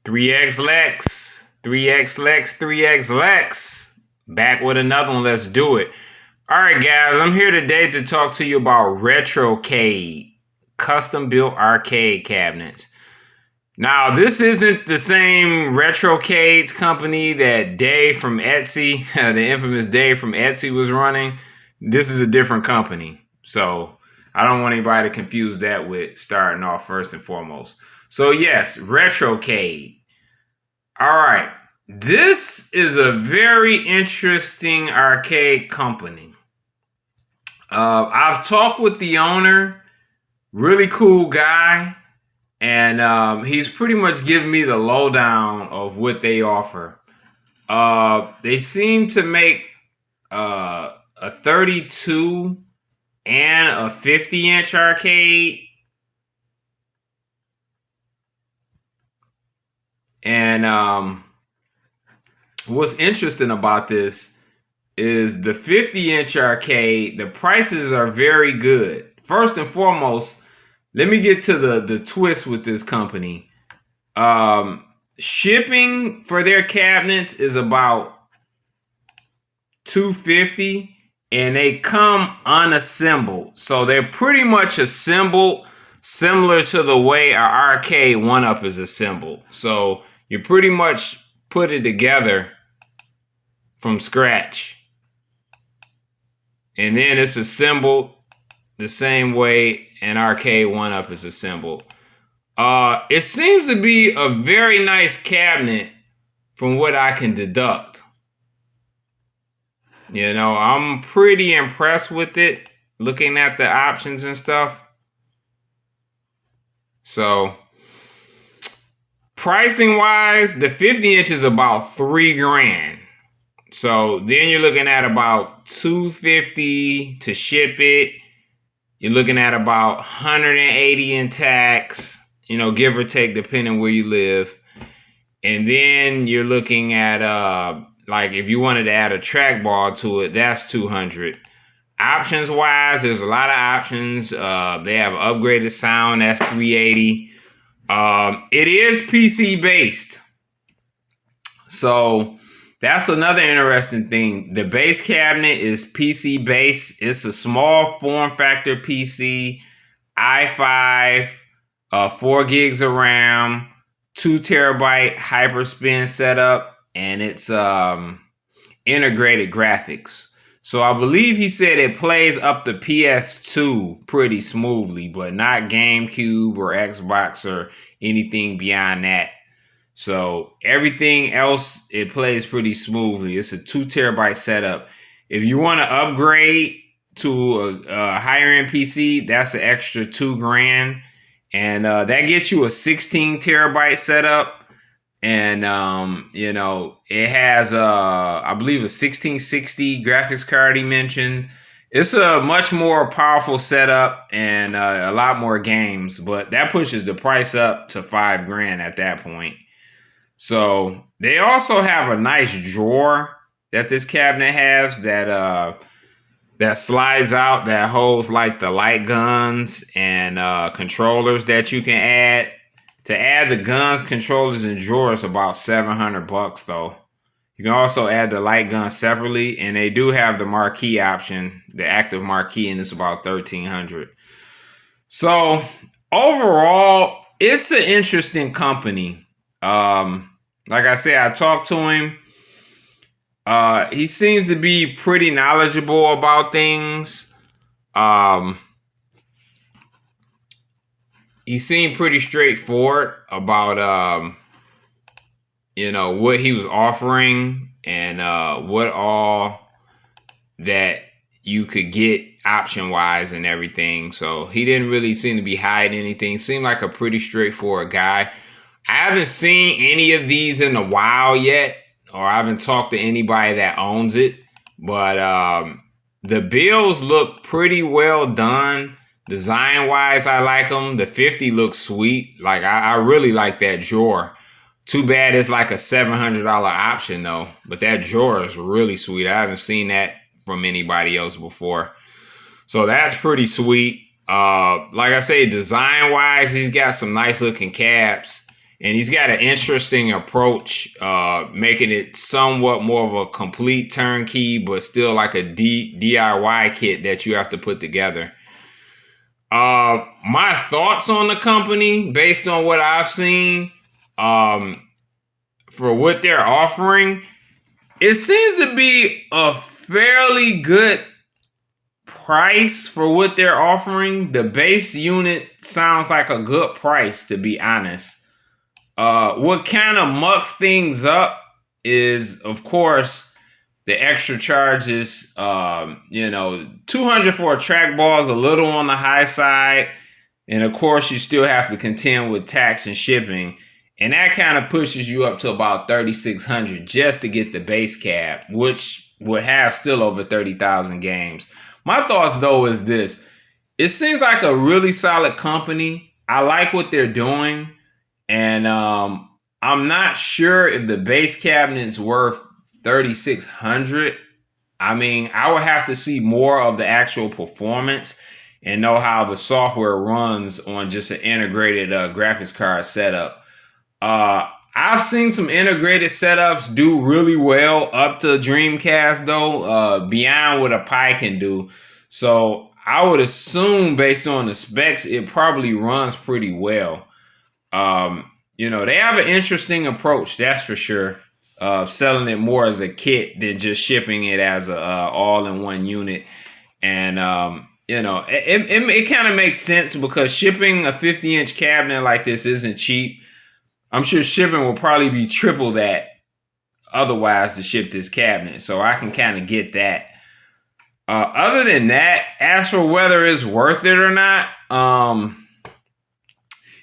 3X Lex, 3X Lex, 3X Lex. Back with another one. Let's do it. All right, guys. I'm here today to talk to you about Retro-Cade, custom built arcade cabinets. Now, this isn't the same Retro-Cade's company that Dave from Etsy, the infamous Dave from Etsy, was running. This is a different company. So I don't want anybody to confuse that with starting off first and foremost. So yes, Retro-Cade. All right. This is a very interesting arcade company. I've talked with the owner, really cool guy, and he's pretty much given me the lowdown of what they offer. They seem to make a 32 and a 50-inch arcade. And what's interesting about this is the 50-inch arcade, the prices are very good. First and foremost, let me get to the twist with this company. Shipping for their cabinets is about $250, and they come unassembled. So they're pretty much assembled similar to the way our arcade 1-up is assembled. So you pretty much put it together from scratch. And then it's assembled the same way an arcade 1-up is assembled. It seems to be a very nice cabinet from what I can deduct. You know, I'm pretty impressed with it, looking at the options and stuff. So, pricing wise, the 50-inch is about $3,000. So then you're looking at about $250 to ship it. You're looking at about $180 in tax, you know, give or take, depending where you live. And then you're looking at like if you wanted to add a trackball to it, that's $200. Options wise, there's a lot of options. They have upgraded sound, that's $380. It is PC based. So that's another interesting thing. The base cabinet is PC based. It's a small form factor PC, i5, 4 gigs of RAM, 2 terabyte hyperspin setup, and it's integrated graphics. So I believe he said it plays up to PS2 pretty smoothly, but not GameCube or Xbox or anything beyond that. So everything else, it plays pretty smoothly. It's a 2 terabyte setup. If you want to upgrade to a higher end PC, that's an extra $2,000. And that gets you a 16 terabyte setup. And, you know, it has, I believe, a 1660 graphics card he mentioned. It's a much more powerful setup and a lot more games. But that pushes the price up to $5,000 at that point. So they also have a nice drawer that this cabinet has that that slides out, that holds like the light guns and controllers that you can add. To add the guns, controllers, and drawers, about $700 though. You can also add the light gun separately, and they do have the marquee option, the active marquee, and it's about $1,300. So overall, it's an interesting company. Like I said, I talked to him. He seems to be pretty knowledgeable about things. He seemed pretty straightforward about, you know, what he was offering and what all that you could get option-wise and everything. So he didn't really seem to be hiding anything. Seemed like a pretty straightforward guy. I haven't seen any of these in a while yet, or I haven't talked to anybody that owns it. But the builds look pretty well done. Design-wise, I like them. The 50 looks sweet. Like, I really like that drawer. Too bad it's like a $700 option, though. But that drawer is really sweet. I haven't seen that from anybody else before. So that's pretty sweet. Like I say, design-wise, he's got some nice-looking caps. And he's got an interesting approach, making it somewhat more of a complete turnkey, but still like a DIY kit that you have to put together. My thoughts on the company, based on what I've seen, for what they're offering, it seems to be a fairly good price for what they're offering. The base unit sounds like a good price, to be honest. What kind of mucks things up is, of course, the extra charges. 200 for a trackball is a little on the high side. And of course, you still have to contend with tax and shipping. And that kind of pushes you up to about $3,600 just to get the base cab, which would have still over 30,000 games. My thoughts, though, is this. It seems like a really solid company. I like what they're doing. And I'm not sure if the base cabinet's worth $3,600. I mean, I would have to see more of the actual performance and know how the software runs on just an integrated graphics card setup. I've seen some integrated setups do really well up to Dreamcast, though, beyond what a Pi can do. So I would assume, based on the specs, it probably runs pretty well. They have an interesting approach, that's for sure. Selling it more as a kit than just shipping it as a all-in-one unit. And it kind of makes sense because shipping a 50-inch cabinet like this isn't cheap. I'm sure shipping will probably be triple that otherwise to ship this cabinet. So I can kind of get that. Other than that, as for whether it's worth it or not,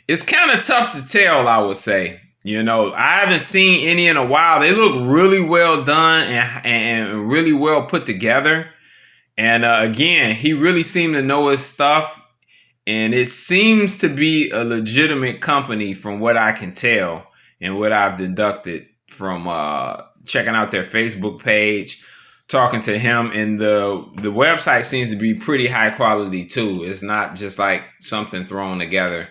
it's kind of tough to tell, I would say. I haven't seen any in a while. They look really well done and really well put together. And again, he really seemed to know his stuff. And it seems to be a legitimate company from what I can tell and what I've deducted from checking out their Facebook page, talking to him. And the website seems to be pretty high quality too. It's not just like something thrown together.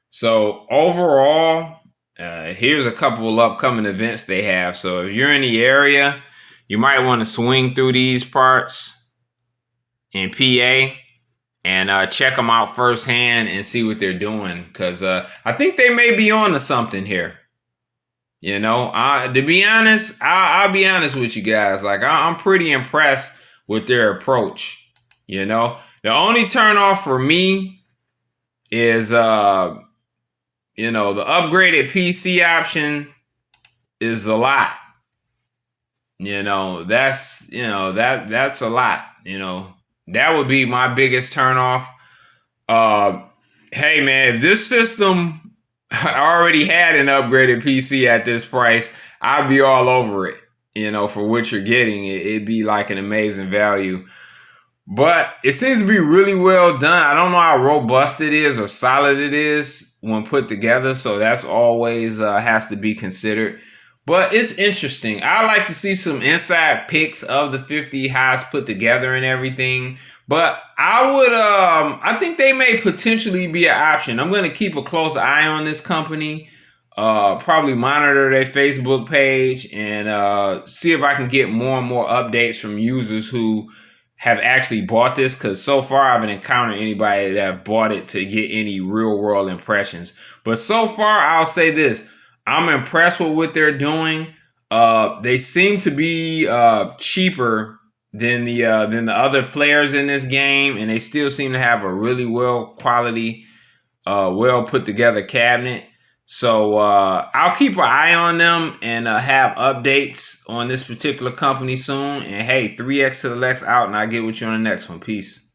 So overall, here's a couple of upcoming events they have. So if you're in the area, you might want to swing through these parts in PA and check them out firsthand and see what they're doing. Because I think they may be on to something here. To be honest, I'll be honest with you guys. Like, I'm pretty impressed with their approach. The only turnoff for me is, the upgraded PC option is a lot. That's a lot. That would be my biggest turnoff. Hey man, if this system already had an upgraded PC at this price, I'd be all over it. For what you're getting, it'd be like an amazing value. But it seems to be really well done. I don't know how robust it is or solid it is when put together. So that's always has to be considered. But it's interesting. I like to see some inside pics of the 50, how it's put together and everything. But I think they may potentially be an option. I'm going to keep a close eye on this company. Probably monitor their Facebook page and see if I can get more and more updates from users who have actually bought this, because so far I haven't encountered anybody that bought it to get any real world impressions. But so far, I'll say this. I'm impressed with what they're doing. They seem to be cheaper than the other players in this game, and they still seem to have a really well quality, well put together cabinet. So I'll keep an eye on them and have updates on this particular company soon. And hey, 3X to the Lex out, and I'll get with you on the next one. Peace.